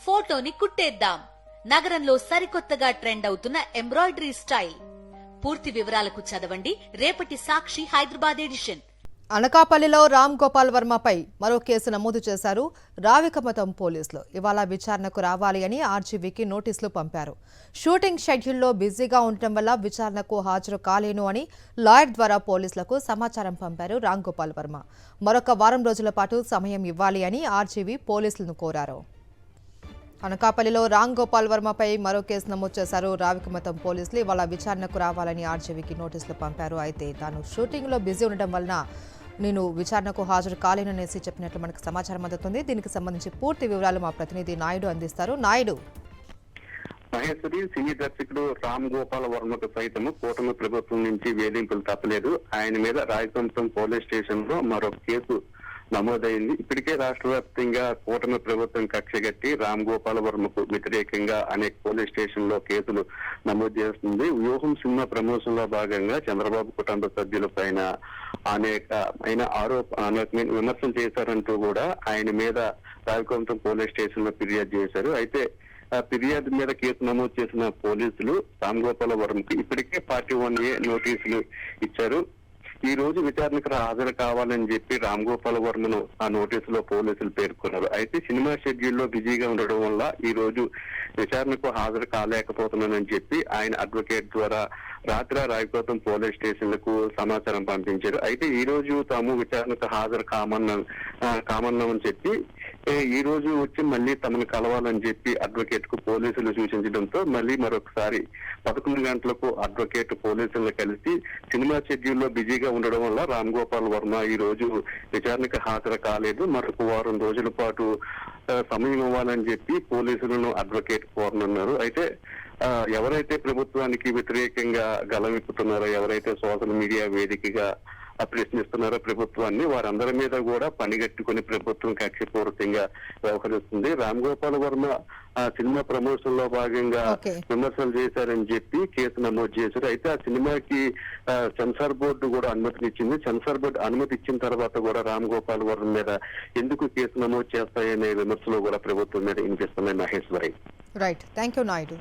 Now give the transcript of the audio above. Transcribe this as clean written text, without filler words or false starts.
ఫోటోని కుట్టేద్దాం. నగరంలో సరికొత్తగా ట్రెండ్ అవుతున్న ఎంబ్రాయిడరీ స్టైల్. పూర్తి వివరాలకు చదవండి రేపటి సాక్షి హైదరాబాద్ ఎడిషన్. అనకాపల్లిలో రామ్ గోపాల్ వర్మపై మరో కేసు నమోదు చేశారు రావికమతం పోలీసులు. ఇవాళ విచారణకు రావాలి అని ఆర్జీవీకి నోటీసులు పంపారు. షూటింగ్ షెడ్యూల్లో బిజీగా ఉండటం వల్ల విచారణకు హాజరు కాలేను అని లాయర్ ద్వారా పోలీసులకు సమాచారం పంపారు రామ్ గోపాల్ వర్మ. మరొక వారం రోజుల పాటు సమయం ఇవ్వాలి అని ఆర్జీవీ పోలీసులను కోరారు. అనకాపల్లిలో రామ్ గోపాల్ వర్మపై మరో కేసు నమోదు చేశారు రావికమతం పోలీసులు. ఇవాళ విచారణకు రావాలని ఆర్జీవీకి నోటీసులు పంపారు. అయితే తాను షూటింగ్లో బిజీ ఉండటం వలన నేను విచారణకు హాజరు కాలేననేసి చెప్పినట్లు మనకు సమాచారం అందుతుంది. దీనికి సంబంధించి పూర్తి వివరాలు మా ప్రతినిధి నాయుడు అందిస్తారు. నాయుడు, మహేశ్వరి సినీ దర్శకుడు రామ్ గోపాల్ వర్మకు సైతం కూటమి ప్రభుత్వం నుంచి వేధింపులు తప్పలేదు. ఆయన మీద రాయకంతం పోలీస్ స్టేషన్ లో మరో కేసు నమోదైంది. ఇప్పటికే రాష్ట్ర వ్యాప్తంగా కూటమి ప్రభుత్వం కక్షగట్టి రామ్ గోపాల్ వర్మకు వ్యతిరేకంగా అనేక పోలీస్ స్టేషన్ లో కేసులు నమోదు చేస్తుంది. వ్యూహం సినిమా ప్రమోషన్ లో భాగంగా చంద్రబాబు కుటుంబ సభ్యుల పైన అనేకమైన విమర్శలు చేశారంటూ కూడా ఆయన మీద రావికొంతం పోలీస్ స్టేషన్ లో ఫిర్యాదు చేశారు. అయితే ఫిర్యాదు మీద కేసు నమోదు చేసిన పోలీసులు రామ్ గోపాల్ వర్మకి ఇప్పటికే 41A నోటీసులు ఇచ్చారు. ఈ రోజు విచారణకు హాజరు కావాలని చెప్పి రామ్ గోపాల్ వర్మను ఆ నోటీసులో పోలీసులు పేర్కొన్నారు. అయితే సినిమా షెడ్యూల్లో బిజీగా ఉండడం వల్ల ఈ రోజు విచారణకు హాజరు కాలేకపోతున్నానని చెప్పి ఆయన అడ్వకేట్ ద్వారా రాత్రి రాయకోతం పోలీస్ స్టేషన్లకు సమాచారం పంపించారు. అయితే ఈ రోజు తాము విచారణకు హాజరు కామన్నామని చెప్పి ఈ రోజు వచ్చి మళ్ళీ తమను కలవాలని చెప్పి అడ్వకేట్ కు పోలీసులు సూచించడంతో మళ్ళీ మరొకసారి 11 గంటలకు అడ్వకేట్ పోలీసులను కలిసి సినిమా షెడ్యూల్లో బిజీగా ఉండడం వల్ల రామ్ గోపాల్ వర్మ ఈ రోజు విచారణకు హాజరు కాలేదు, మరొక వారం రోజుల పాటు సమయం ఇవ్వాలని చెప్పి పోలీసులను అడ్వకేట్ కోరనున్నారు. అయితే ఎవరైతే ప్రభుత్వానికి వ్యతిరేకంగా గలమిప్పుతున్నారో, ఎవరైతే సోషల్ మీడియా వేదికగా ప్రశ్నిస్తున్నారో ప్రభుత్వాన్ని, వారందరి మీద కూడా పనిగట్టుకుని ప్రభుత్వం కక్షపూరితంగా వ్యవహరిస్తుంది. రామ్ గోపాల్ వర్మ సినిమా ప్రమోషన్ లో భాగంగా విమర్శలు చేశారని చెప్పి కేసు నమోదు చేశారు. అయితే ఆ సినిమాకి సెన్సార్ బోర్డు కూడా అనుమతినిచ్చింది. సెన్సార్ బోర్డు అనుమతి ఇచ్చిన తర్వాత కూడా రామ్ గోపాల్ వర్మ మీద ఎందుకు కేసు నమోదు చేస్తాయనే విమర్శలు కూడా ప్రభుత్వం మీద వినిపిస్తున్నాయి. Maheshwari, right, thank you Naidu.